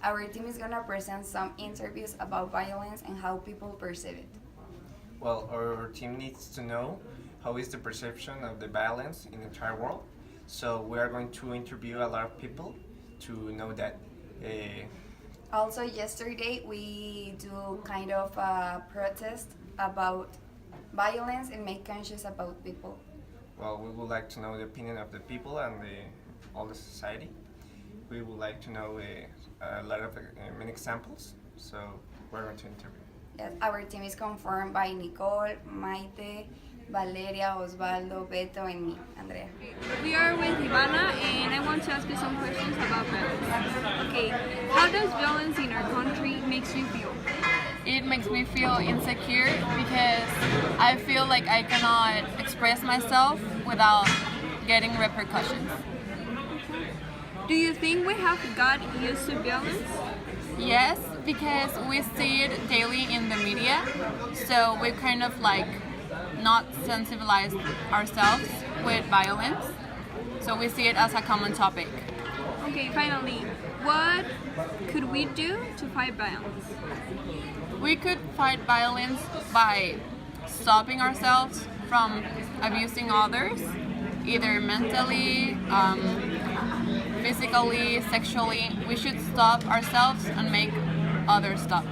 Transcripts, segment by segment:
Our team is gonna present some interviews about violence and how people perceive it. Well, our team needs to know how is the perception of the violence in the entire world. So we are going to interview a lot of people to know that. Uh, Also, yesterday we do kind of a protest about violence and make conscious about people. well, we would like to know the opinion of the people and all the society. We would like to know a lot of many examples. So we're going to interview. Yes, our team is confirmed by Nicole, Maite, Valeria, Osvaldo, Beto, and me, Andrea. We are with Ivana, and I want to ask you some questions about violence. Okay, how does violence in our country makes you feel? It makes me feel insecure because I feel like I cannot express myself without getting repercussions. Do you think we have got used to violence? Yes, because we see it daily in the media, so we kind of like not sensibilize ourselves with violence, so we see it as a common topic. Okay, finally, what could we do to fight violence? We could fight violence by stopping ourselves from abusing others, either mentally, physically, sexually. We should stop ourselves and make others stop.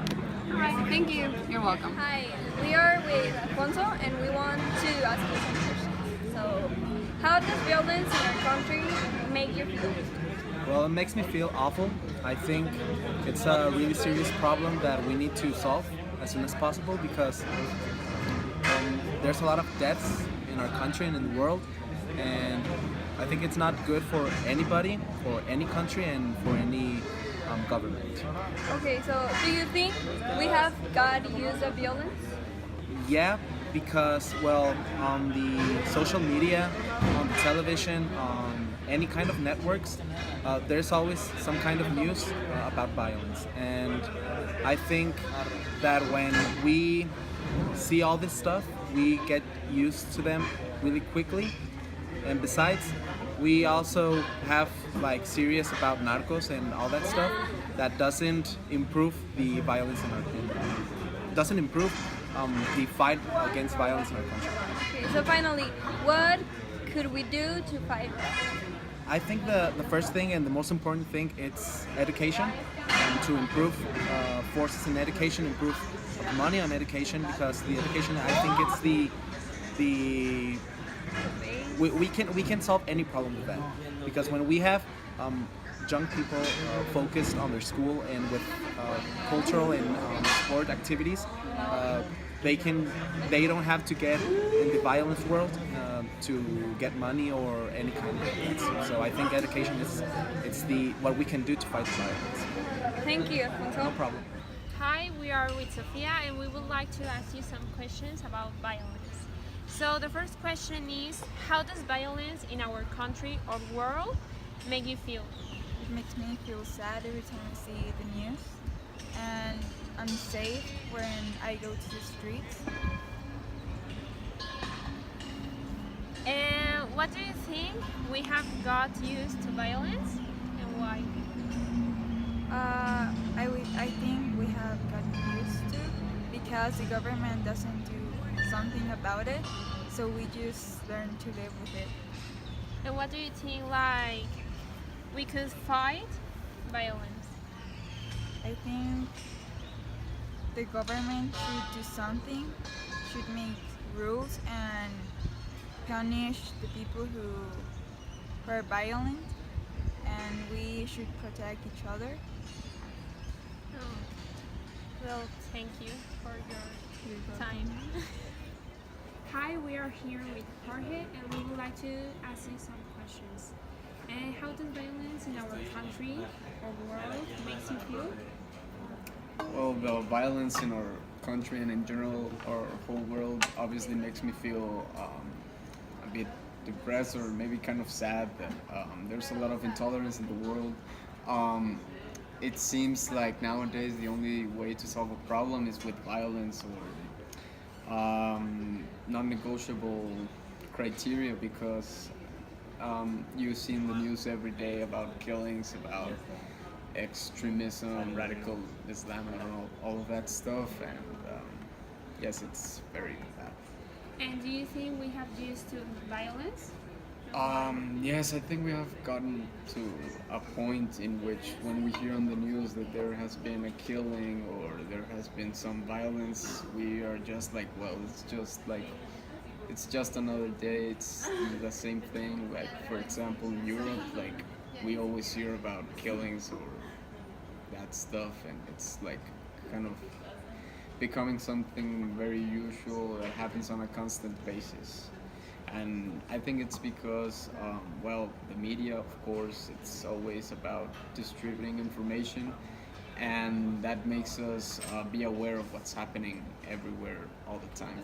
Alright, thank you. You're welcome. Hi, we are with Alfonso and we want to ask you some questions. So, how does violence in our country make you feel? Well, it makes me feel awful. I think it's a really serious problem that we need to solve as soon as possible because there's a lot of deaths in our country and in the world, and I think it's not good for anybody, for any country, and for any government. Okay, so do you think we have got used of violence? Yeah, because, well, on the social media, on the television, on any kind of networks, there's always some kind of news about violence. And I think that when we see all this stuff, we get used to them really quickly. And besides, we also have like series about narcos and all that stuff that doesn't improve the violence in our country. Doesn't improve the fight against violence in our country. Okay, so finally, what could we do to fight violence? I think the first thing and the most important thing is education, and to improve forces in education, improve money on education, because the education, I think it's the we can solve any problem with that, because when we have young people focused on their school and with cultural and sport activities, they don't have to get in the violence world to get money or any kind of things. So I think education is what we can do to fight violence. Thank you, Alfonso. No problem. Hi, we are with Sofia and we would like to ask you some questions about violence. So the first question is, how does violence in our country or world make you feel? It makes me feel sad every time I see the news, and unsafe when I go to the streets. And what do you think we have got used to violence and why? I think we have gotten used to, because the government doesn't do something about it, so we just learn to live with it. And what do you think like we could fight violence? I think the government should do something, should make rules and punish the people who are violent, and we should protect each other. Oh. Well, thank you for your time. Hi, we are here with Jorge and we would like to ask you some questions. How does violence in our country or world makes you feel? Well, the violence in our country and in general our whole world obviously makes me feel a bit depressed or maybe kind of sad that there's a lot of intolerance in the world. It seems like nowadays the only way to solve a problem is with violence or non-negotiable criteria, because you see in the news every day about killings, about extremism, radical Islam, and all of that stuff. And yes, it's very bad. And do you think we have used to violence? Yes, I think we have gotten to a point in which when we hear on the news that there has been a killing or there has been some violence, we are just like, well, it's just another day, it's the same thing. Like, for example, in Europe, like, we always hear about killings or that stuff, and it's like kind of becoming something very usual that happens on a constant basis. And I think it's because, well, the media, of course, it's always about distributing information, and that makes us be aware of what's happening everywhere all the time.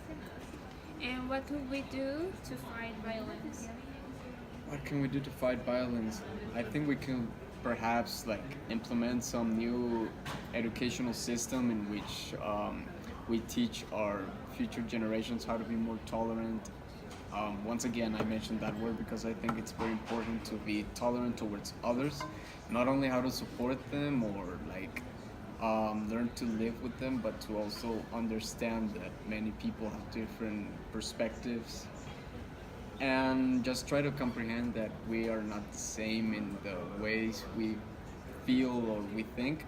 And what could we do to fight violence? What can we do to fight violence? I think we can perhaps like implement some new educational system in which we teach our future generations how to be more tolerant. Once again, I mentioned that word because I think it's very important to be tolerant towards others, not only how to support them or like learn to live with them, but to also understand that many people have different perspectives, and just try to comprehend that we are not the same in the ways we feel or we think.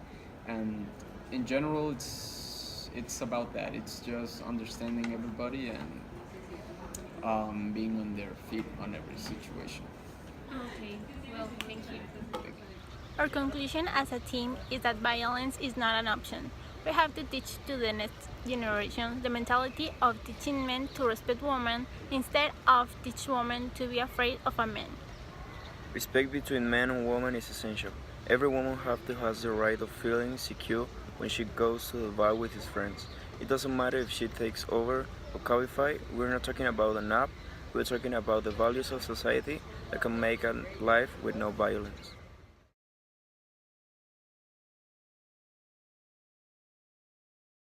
And in general, it's about that. It's just understanding everybody and being on their feet on every situation. Okay, well, thank you. Our conclusion as a team is that violence is not an option. We have to teach to the next generation the mentality of teaching men to respect women instead of teach women to be afraid of a man. Respect between man and woman is essential. Every woman has the right of feeling secure when she goes to the bar with his friends. It doesn't matter if she takes over or codify. We're not talking about an app, we're talking about the values of society that can make a life with no violence.